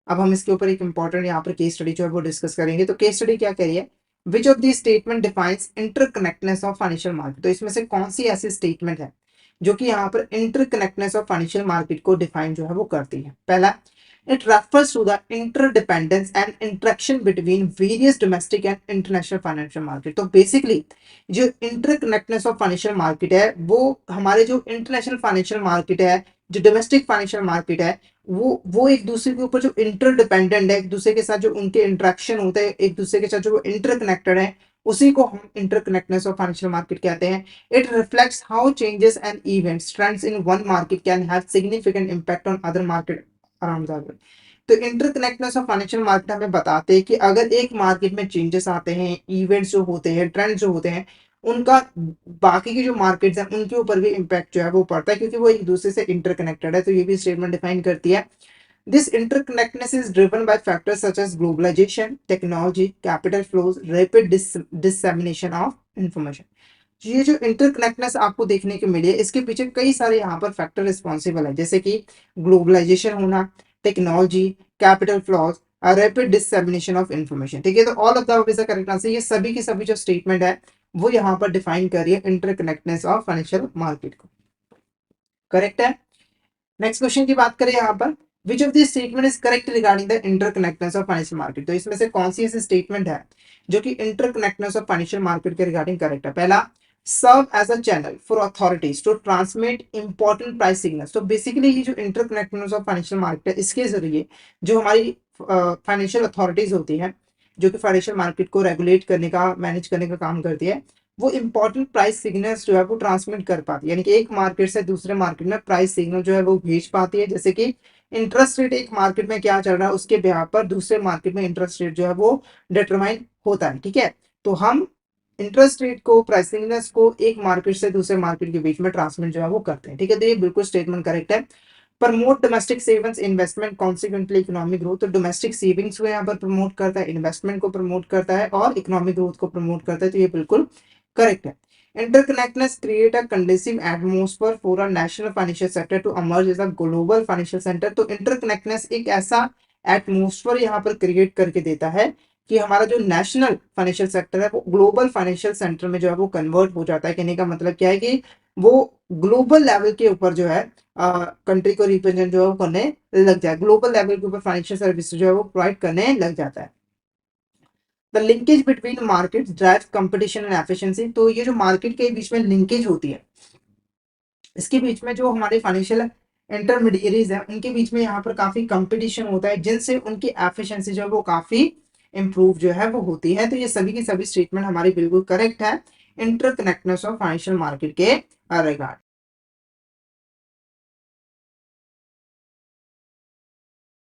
अब हम इसके ऊपर एक इंपॉर्टेंट यहाँ पर केस स्टडी जो है वो डिस्कस करेंगे। तो केस स्टडी क्या कह रही है, which of the statement defines interconnectedness of financial market. तो इसमें से कौन सी ऐसी स्टेटमेंट है जो कि यहाँ पर इंटरकनेक्टनेस ऑफ फाइनेंशियल मार्केट को डिफाइन जो है वो करती है। पहला, it refers to the interdependence and interaction between various domestic and international financial market। तो बेसिकली जो इंटरकनेक्टनेस ऑफ फाइनेंशियल मार्केट है वो हमारे जो इंटरनेशनल फाइनेंशियल मार्केट है, जो डोमेस्टिक फाइनेंशियल मार्केट है, वो एक दूसरे के ऊपर जो इंटरडिपेंडेंट है, एक दूसरे के साथ जो उनके इंटरेक्शन होते हैं, एक दूसरे के साथ जो इंटरकनेक्टेड है, उसी को हम इंटरकनेक्टनेस ऑफ फाइनेंशियल मार्केट कहते हैं। It reflects how changes and events trends in one market can have significant impact on other market around the world. तो इंटरकनेक्टनेस ऑफ फाइनेंशियल मार्केट हमें बताते हैं कि अगर एक मार्केट में चेंजेस आते हैं, इवेंट्स जो होते हैं, ट्रेंड्स जो होते हैं, उनका बाकी की जो मार्केट्स हैं उनके ऊपर भी इम्पैक्ट जो है वो पड़ता है, क्योंकि वो एक दूसरे से इंटरकनेक्टेड है। तो ये भी स्टेटमेंट डिफाइन करती है। This interconnectedness is driven by factors such as globalisation, technology, capital flows, rapid dissemination of information. ये जो इंटरकनेक्टनेस आपको देखने को मिली है, इसके पीछे कई सारे यहाँ पर फैक्टर रिस्पॉन्सिबल है, जैसे कि ग्लोबलाइजेशन होना, technology, capital flaws, rapid dissemination of information. ठीक है, तो all of the is the correct answer. ये सभी की सभी जो स्टेटमेंट है वो यहाँ पर डिफाइन कर रही है इंटरकनेक्टनेस ऑफ फाइनेंशियल मार्केट को। करेक्ट है। नेक्स्ट क्वेश्चन की बात करें यहाँ पर, which of this statement is correct regarding the interconnectedness of financial market. तो इसमें से कौन सी ऐसी स्टेटमेंट है जो कि इंटरकनेक्टनेस ऑफ फाइनेंशियल मार्केट के रिगार्डिंग करेक्ट है। पहला, serve as a channel for authorities to transmit important price signals. तो बेसिकली ये जो इंटरकनेक्टनेस ऑफ फाइनेंशियल मार्केट है, इसके जरिए जो हमारी फाइनेंशियल अथॉरिटीज होती है, जो कि फाइनेंशियल मार्केट को रेगुलेट करने का, मैनेज करने का काम करती है, वो इंपॉर्टेंट प्राइस सिग्नल्स जो है वो ट्रांसमिट कर पाती है। यानी कि एक मार्केट से दूसरे मार्केट में प्राइस सिग्नल जो है वो भेज पाती है। जैसे कि इंटरेस्ट रेट एक मार्केट में क्या चल रहा है, उसके बिहाफ पर दूसरे मार्केट में इंटरेस्ट रेट जो है वो डिटरमाइन होता है। ठीक है, तो हम इंटरेस्ट रेट को, प्राइस सिग्नल्स को एक मार्केट से दूसरे मार्केट के बीच में ट्रांसमिट जो है वो करते हैं। ठीक है, तो ये बिल्कुल स्टेटमेंट करेक्ट है। Promote domestic savings investment consequently economic growth. तो डोमेस्टिक सेविंग्स को यहाँ पर प्रमोट करता है, इन्वेस्टमेंट को प्रमोट करता है और इकोनॉमिक ग्रोथ को प्रमोट करता है। तो ये बिल्कुल करेक्ट है। Interconnectedness create a conducive atmosphere for a national financial sector to emerge as a global financial centre. तो इंटरकनेक्टनेस एक ऐसा एटमॉस्फेयर यहाँ पर क्रिएट करके देता है कि हमारा जो नेशनल फाइनेंशियल सेक्टर है वो ग्लोबल फाइनेंशियल सेंटर में जो है वो कन्वर्ट हो जाता है। कहने का मतलब क्या है कि वो ग्लोबल लेवल के ऊपर जो है कंट्री को रिप्रेजेंट जो है वो करने लग जाए, ग्लोबल लेवल के ऊपर फाइनेंशियल सर्विस जो है वो प्रोवाइड करने लग जाता है। The linkage between market drive competition and efficiency. तो ये जो मार्केट के बीच में लिंकेज होती है, इसके बीच में जो हमारे फाइनेंशियल इंटरमीडियरीज है उनके बीच में यहाँ पर काफी कंपटीशन होता है, जिनसे उनकी एफिशिएंसी जो है वो काफी इंप्रूव जो है वो होती है। तो ये सभी की सभी स्टेटमेंट हमारी बिल्कुल करेक्ट है इंटरकनेक्टनेस ऑफ फाइनेंशियल मार्केट के रिगार्ड।